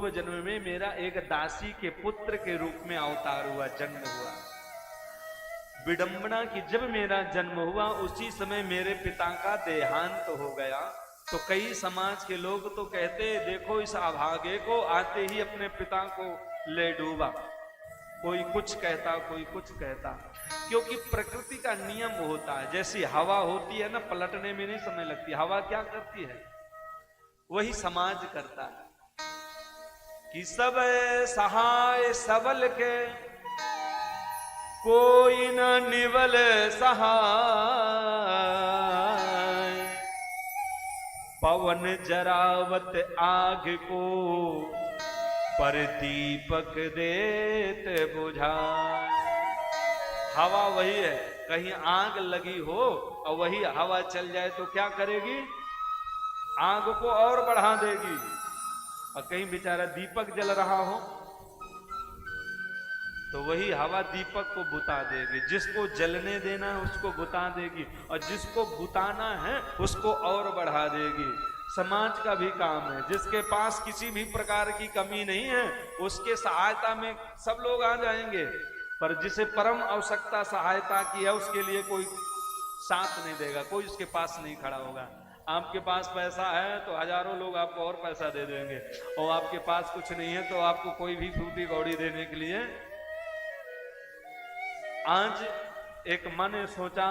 पूर्व जन्म में मेरा एक दासी के पुत्र के रूप में अवतार हुआ, जन्म हुआ। विडंबना की जब मेरा जन्म हुआ उसी समय मेरे पिता का देहांत हो गया। तो कई समाज के लोग तो कहते, देखो इस अभागे को आते ही अपने पिता को ले डूबा। कोई कुछ कहता, कोई कुछ कहता, क्योंकि प्रकृति का नियम होता है। जैसी हवा होती है ना, पलटने में नहीं समय लगती। हवा क्या करती है, वही समाज करता है कि सब सहाय सबल के, कोई न निवल सहाय। पवन जरावत आग को, पर दीपक देत बुझाए। हवा वही है, कहीं आग लगी हो और वही हवा चल जाए तो क्या करेगी, आग को और बढ़ा देगी। और कहीं बेचारा दीपक जल रहा हो तो वही हवा दीपक को बुता देगी। जिसको जलने देना है उसको बुता देगी, और जिसको बुताना है उसको और बढ़ा देगी। समाज का भी काम है, जिसके पास किसी भी प्रकार की कमी नहीं है उसके सहायता में सब लोग आ जाएंगे, पर जिसे परम आवश्यकता सहायता की है उसके लिए कोई साथ नहीं देगा, कोई उसके पास नहीं खड़ा होगा। आपके पास पैसा है तो हजारों लोग आपको और पैसा दे देंगे, और आपके पास कुछ नहीं है तो आपको कोई भी फ्रूटी कौड़ी देने के लिए। आज एक मन ने सोचा,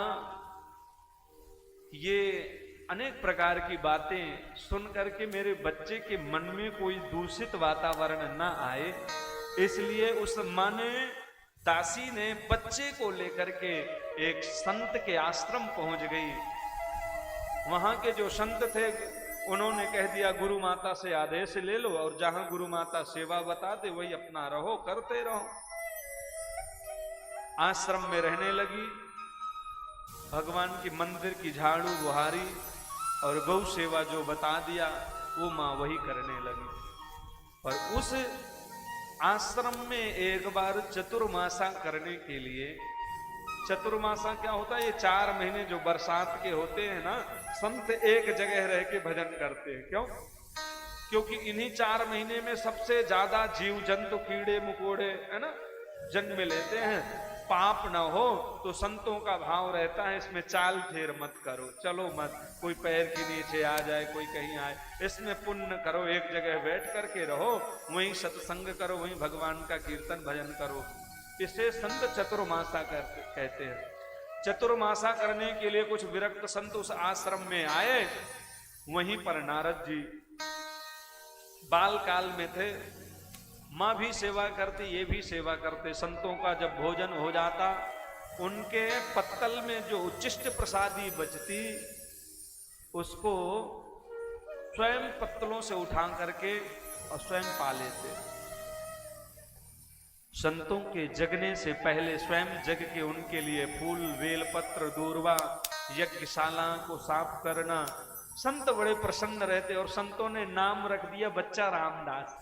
ये अनेक प्रकार की बातें सुन करके मेरे बच्चे के मन में कोई दूषित वातावरण न आए, इसलिए उस मन दासी ने बच्चे को लेकर के एक संत के आश्रम पहुंच गई। वहां के जो संत थे उन्होंने कह दिया, गुरु माता से आदेश ले लो और जहां गुरु माता सेवा बताते वही अपना रहो, करते रहो। आश्रम में रहने लगी, भगवान की मंदिर की झाड़ू बुहारी और गौ सेवा जो बता दिया वो माँ वही करने लगी। और उस आश्रम में एक बार चतुर्मासा करने के लिए, चतुर्मासा क्या होता है, ये 4 महीने जो बरसात के होते हैं ना, संत एक जगह रह के भजन करते हैं। क्यों? क्योंकि इन्हीं 4 महीने में सबसे ज्यादा जीव जंतु कीड़े मकोड़े है ना जन्म लेते हैं। पाप न हो तो संतों का भाव रहता है इसमें चाल फेर मत करो, चलो मत, कोई पैर के नीचे आ जाए, कोई कहीं आए, इसमें पुण्य करो, एक जगह बैठ करके रहो, वहीं सत्संग करो, वहीं भगवान का कीर्तन भजन करो। इसे संत चतुर्मासा कहते हैं। चतुर्मासा करने के लिए कुछ विरक्त संत उस आश्रम में आए। वहीं पर नारद जी बाल काल में थे, माँ भी सेवा करती, ये भी सेवा करते। संतों का जब भोजन हो जाता, उनके पत्तल में जो उच्चिष्ट प्रसादी बचती उसको स्वयं पत्तलों से उठा करके और स्वयं पा लेते। संतों के जगने से पहले स्वयं जग के उनके लिए फूल, बेलपत्र, दूर्वा, यज्ञशाला को साफ करना। संत बड़े प्रसन्न रहते और संतों ने नाम रख दिया बच्चा रामदास।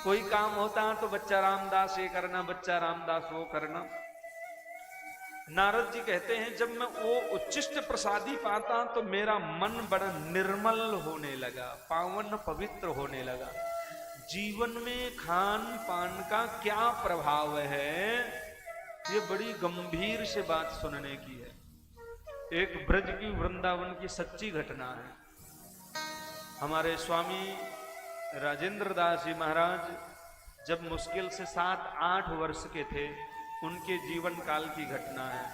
कोई काम होता है तो बच्चा रामदास ये करना, बच्चा रामदास वो करना। नारद जी कहते हैं, जब मैं वो उच्चिष्ट प्रसादी पाता तो मेरा मन बड़ा निर्मल होने लगा, पावन पवित्र होने लगा। जीवन में खान पान का क्या प्रभाव है, ये बड़ी गंभीर से बात सुनने की है। एक ब्रज की, वृंदावन की सच्ची घटना है। हमारे स्वामी राजेंद्र दास जी महाराज जब मुश्किल से 7-8 वर्ष के थे, उनके जीवन काल की घटना है।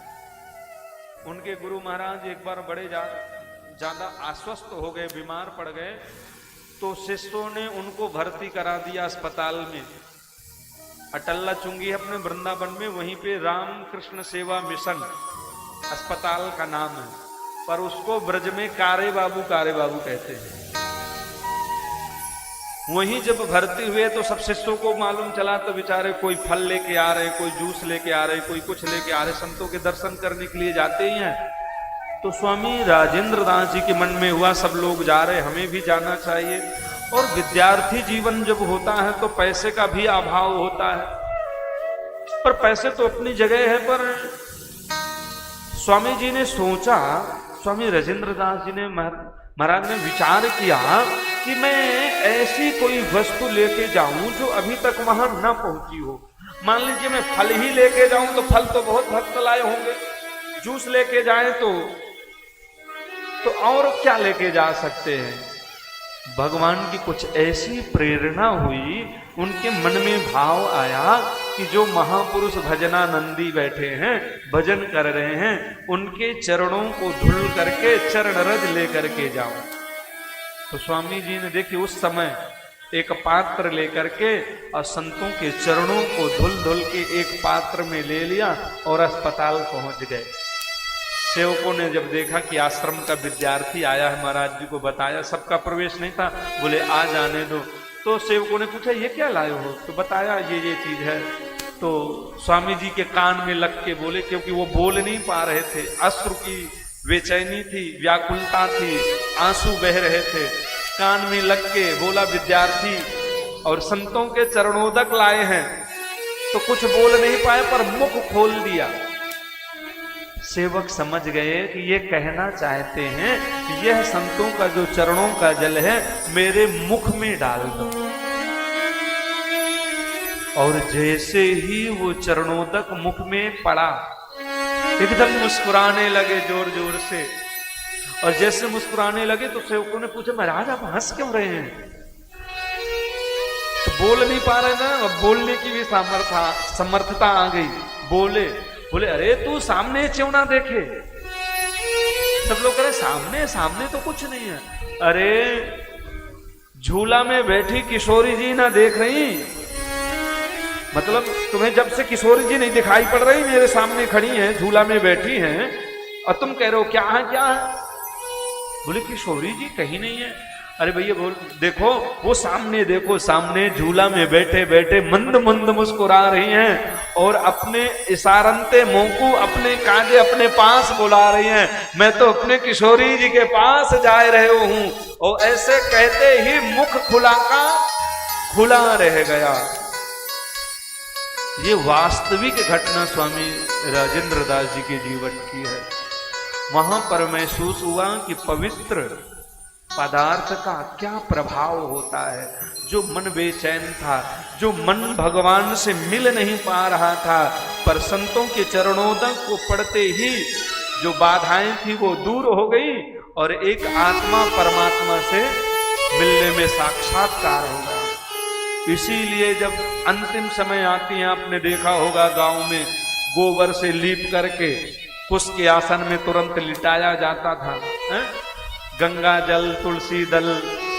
उनके गुरु महाराज एक बार बड़े ज्यादा अस्वस्थ हो गए, बीमार पड़ गए, तो शिष्यों ने उनको भर्ती करा दिया अस्पताल में। अटल्ला चुंगी अपने वृंदावन में, वहीं पे राम कृष्ण सेवा मिशन अस्पताल का नाम है, पर उसको ब्रज में कारे बाबू कहते हैं। वहीं जब भर्ती हुए तो सब शिष्यों को मालूम चला, तो बेचारे कोई फल लेके आ रहे, कोई जूस लेके आ रहे, कोई कुछ लेके आ रहे, संतों के दर्शन करने के लिए जाते ही हैं। तो स्वामी राजेंद्र दास जी के मन में हुआ, सब लोग जा रहे, हमें भी जाना चाहिए। और विद्यार्थी जीवन जब होता है तो पैसे का भी अभाव होता है, पर पैसे तो अपनी जगह है। पर स्वामी जी ने सोचा, स्वामी राजेंद्र दास जी ने महाराज ने विचार किया कि मैं ऐसी कोई वस्तु लेके जाऊं जो अभी तक वहां न पहुंची हो। मान लीजिए मैं फल ही लेके जाऊं तो फल तो बहुत भक्त लाए होंगे, जूस लेके जाए तो और क्या लेके जा सकते हैं। भगवान की कुछ ऐसी प्रेरणा हुई, उनके मन में भाव आया कि जो महापुरुष भजनानंदी बैठे हैं, भजन कर रहे हैं, उनके चरणों को धुल करके चरण रज लेकर के जाऊं। तो स्वामी जी ने देखिए उस समय एक पात्र लेकर के और संतों के चरणों को धुल धुल के एक पात्र में ले लिया और अस्पताल पहुंच गए। सेवकों ने जब देखा कि आश्रम का विद्यार्थी आया है, महाराज जी को बताया, सबका प्रवेश नहीं था, बोले आ जाने दो। तो सेवकों ने पूछा ये क्या लाए हो, तो बताया ये चीज है। तो स्वामी जी के कान में लग के बोले, क्योंकि वो बोल नहीं पा रहे थे, अश्रु की बेचैनी थी, व्याकुलता थी, आंसू बह रहे थे, कान में लग के बोला विद्यार्थी और संतों के चरणोदक लाए हैं। तो कुछ बोल नहीं पाए पर मुख खोल दिया। सेवक समझ गए कि ये कहना चाहते हैं कि यह संतों का जो चरणों का जल है मेरे मुख में डाल दो। और जैसे ही वो चरणोदक मुख में पड़ा, एकदम मुस्कुराने लगे जोर जोर से। और जैसे मुस्कुराने लगे तो सेवकों ने पूछा महाराज आप हंस क्यों रहे हैं? तो बोल नहीं पा रहे ना, अब बोलने की भी समर्थता आ गई। बोले अरे तू सामने क्यों ना देखे? सब लोग कह रहे सामने तो कुछ नहीं है। अरे झूला में बैठी किशोरी जी ना देख रही? मतलब तुम्हें जब से किशोरी जी नहीं दिखाई पड़ रही, मेरे सामने खड़ी हैं, झूला में बैठी हैं, और तुम कह रहे हो क्या है? बोले किशोरी जी कहीं नहीं है। अरे भैया बोल देखो, वो सामने देखो, सामने झूला में बैठे बैठे मंद मंद मुस्कुरा रही हैं और अपने इशारंते मुंह को अपने काजे अपने पास बुला रही हैं। मैं तो अपने किशोरी जी के पास जा रहे हूं। और ऐसे कहते ही मुख खुला रह गया। ये वास्तविक घटना स्वामी राजेंद्र दास जी के जीवन की है। वहां पर महसूस हुआ कि पवित्र पदार्थ का क्या प्रभाव होता है। जो मन बेचैन था, जो मन भगवान से मिल नहीं पा रहा था, पर संतों के चरणोदक को पढ़ते ही जो बाधाएं थी वो दूर हो गई और एक आत्मा परमात्मा से मिलने में साक्षात्कार हो गया। इसीलिए जब अंतिम समय आती है, आपने देखा होगा गांव में गोबर से लीप करके कुश के आसन में तुरंत लिटाया जाता था। गंगा जल तुलसी दल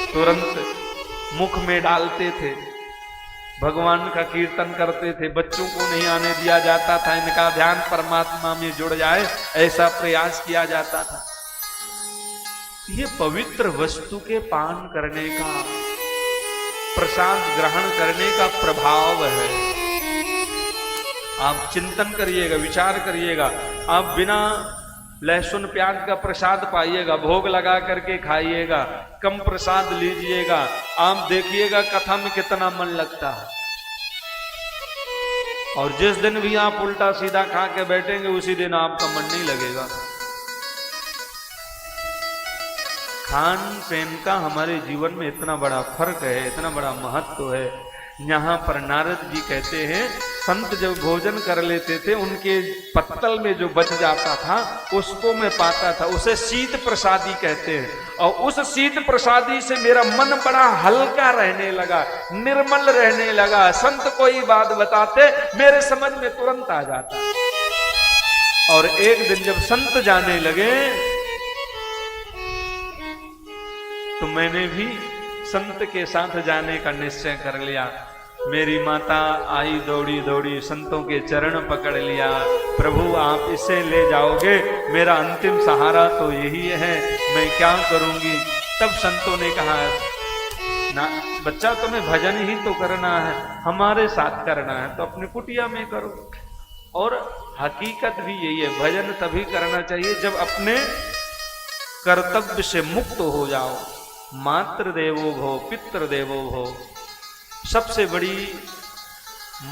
तुरंत मुख में डालते थे, भगवान का कीर्तन करते थे, बच्चों को नहीं आने दिया जाता था, इनका ध्यान परमात्मा में जुड़ जाए, ऐसा प्रयास किया जाता था। ये पवित्र वस्तु के पान करने का, प्रसाद ग्रहण करने का प्रभाव है। आप चिंतन करिएगा, विचार करिएगा। आप बिना लहसुन प्याज का प्रसाद पाइएगा, भोग लगा करके खाइएगा, कम प्रसाद लीजिएगा, आप देखिएगा कथा में कितना मन लगता है। और जिस दिन भी आप उल्टा सीधा खा के बैठेंगे उसी दिन आपका मन नहीं लगेगा। खान पीन का हमारे जीवन में इतना बड़ा फर्क है, इतना बड़ा महत्व है। यहाँ पर नारद जी कहते हैं संत जब भोजन कर लेते थे, उनके पत्तल में जो बच जाता था उसको मैं पाता था, उसे शीत प्रसादी कहते हैं। और उस शीत प्रसादी से मेरा मन बड़ा हल्का रहने लगा, निर्मल रहने लगा। संत कोई बात बताते मेरे समझ में तुरंत आ जाता। और एक दिन जब संत जाने लगे तो मैंने भी संत के साथ जाने का निश्चय कर लिया। मेरी माता आई दौड़ी दौड़ी, संतों के चरण पकड़ लिया, प्रभु आप इसे ले जाओगे, मेरा अंतिम सहारा तो यही है, मैं क्या करूंगी। तब संतों ने कहा ना बच्चा, तुम्हें भजन ही तो करना है, हमारे साथ करना है तो अपनी कुटिया में करो। और हकीकत भी यही है, भजन तभी करना चाहिए जब अपने कर्तव्य से मुक्त हो जाओ। मातृ देवो भव पितृ देवो भव, सबसे बड़ी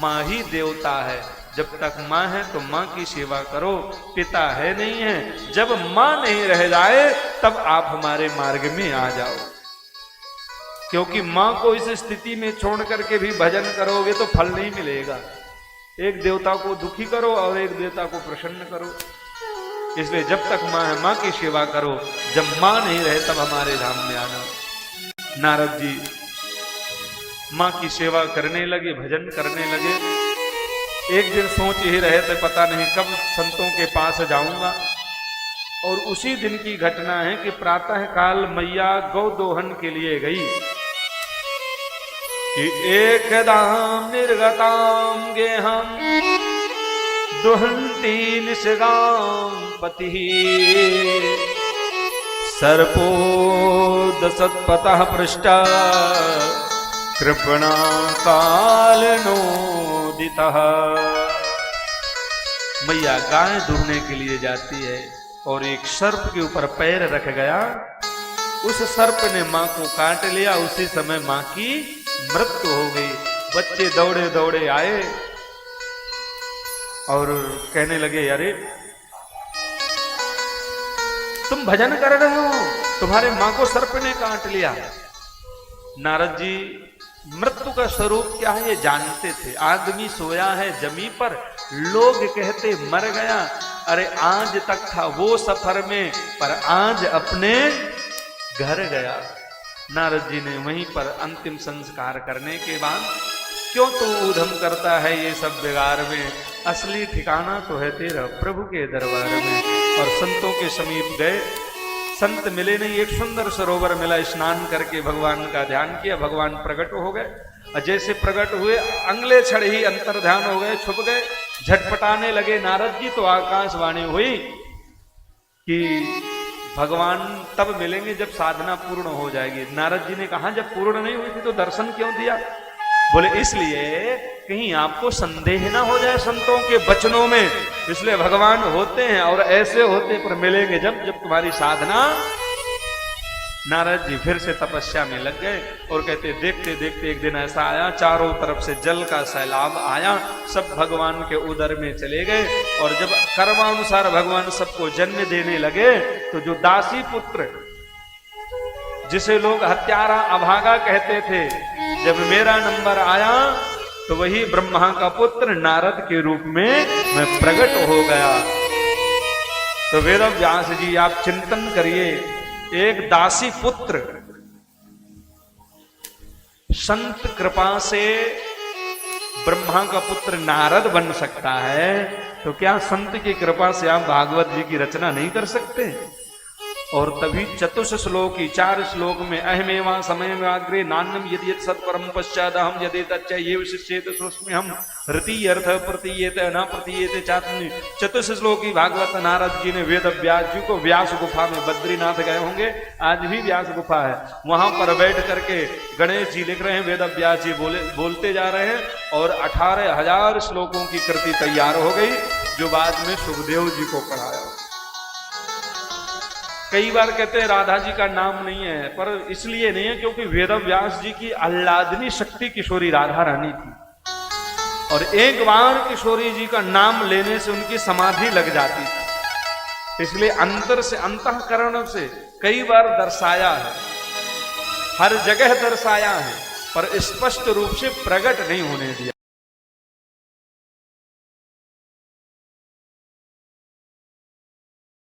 माँ ही देवता है। जब तक माँ है तो माँ की सेवा करो, पिता है नहीं है। जब माँ नहीं रह जाए तब आप हमारे मार्ग में आ जाओ। क्योंकि मां को इस स्थिति में छोड़ करके भी भजन करोगे तो फल नहीं मिलेगा। एक देवता को दुखी करो और एक देवता को प्रसन्न करो। इसलिए जब तक मां है मां की सेवा करो, जब मां नहीं रहे तब हमारे धाम में आना। नारद जी मां की सेवा करने लगे, भजन करने लगे। एक दिन सोच ही रहे थे पता नहीं कब संतों के पास जाऊंगा। और उसी दिन की घटना है कि प्रातः काल मैया गौ दोहन के लिए गई कि एकदाम निर्गताम गेहम दुहंती निषगाम पति सर्पो दशत्पतः पृष्ठा कृपणा काल नोदितः। मैया गाय दुहने के लिए जाती है और एक सर्प के ऊपर पैर रख गया। उस सर्प ने मां को काट लिया। उसी समय मां की मृत्यु हो गई। बच्चे दौड़े दौड़े आए और कहने लगे, अरे तुम भजन कर रहे हो, तुम्हारे मां को सर्प ने काट लिया। नारद जी मृत्यु का स्वरूप क्या है ये जानते थे। आदमी सोया है जमी पर, लोग कहते मर गया। अरे आज तक था वो सफर में, पर आज अपने घर गया। नारद जी ने वहीं पर अंतिम संस्कार करने के बाद, क्यों तू ऊधम करता है ये सब बिगाड़ में, असली ठिकाना तो है तेरा प्रभु के दरबार में। और संतों के समीप गए। संत मिले नहीं, एक सुंदर सरोवर मिला। स्नान करके भगवान का ध्यान किया, भगवान प्रकट हो गए। और जैसे प्रकट हुए अगले क्षण ही अंतर ध्यान हो गए, छुप गए। झटपटाने लगे नारद जी तो आकाशवाणी हुई कि भगवान तब मिलेंगे जब साधना पूर्ण हो जाएगी। नारद जी ने कहा जब पूर्ण नहीं हुई थी तो दर्शन क्यों दिया? बोले इसलिए कहीं आपको संदेह ना हो जाए संतों के वचनों में, इसलिए भगवान होते हैं और ऐसे होते पर मिलेंगे जब तुम्हारी साधना। नारद जी फिर से तपस्या में लग गए और कहते देखते देखते एक दिन ऐसा आया, चारों तरफ से जल का सैलाब आया, सब भगवान के उदर में चले गए। और जब कर्मानुसार भगवान सबको जन्म देने लगे तो जो दासी पुत्र जिसे लोग हत्यारा अभागा कहते थे, जब मेरा नंबर आया तो वही ब्रह्मा का पुत्र नारद के रूप में मैं प्रकट हो गया। तो वेद व्यास जी आप चिंतन करिए, एक दासी पुत्र संत कृपा से ब्रह्मा का पुत्र नारद बन सकता है, तो क्या संत की कृपा से आप भागवत जी की रचना नहीं कर सकते? और तभी चतुष श्लोकी 4 श्लोक में अहमेवा समय में आग्रे नान्यम यदि सत्परम पश्चात हम यदि तच्चैव शिष्येत स्वस्मि हम रति अर्थ प्रतीयेत न प्रतीयेत चात्मनि। चतुष श्लोकी भागवत नारद जी ने वेद व्यास जी को व्यास गुफा में, बद्रीनाथ गए होंगे, आज भी व्यास गुफा है, वहां पर बैठ करके गणेश जी लिख रहे हैं, वेद व्यास जी बोलते जा रहे हैं और 18,000 श्लोकों की कृति तैयार हो गई जो बाद में सुखदेव जी को पढ़ाया। कई बार कहते हैं राधा जी का नाम नहीं है, पर इसलिए नहीं है क्योंकि वेद व्यास जी की आह्लादनी शक्ति किशोरी राधा रानी थी और एक बार किशोरी जी का नाम लेने से उनकी समाधि लग जाती थी। इसलिए अंतर से अंतःकरण से कई बार दर्शाया है, हर जगह दर्शाया है, पर स्पष्ट रूप से प्रकट नहीं होने दिया।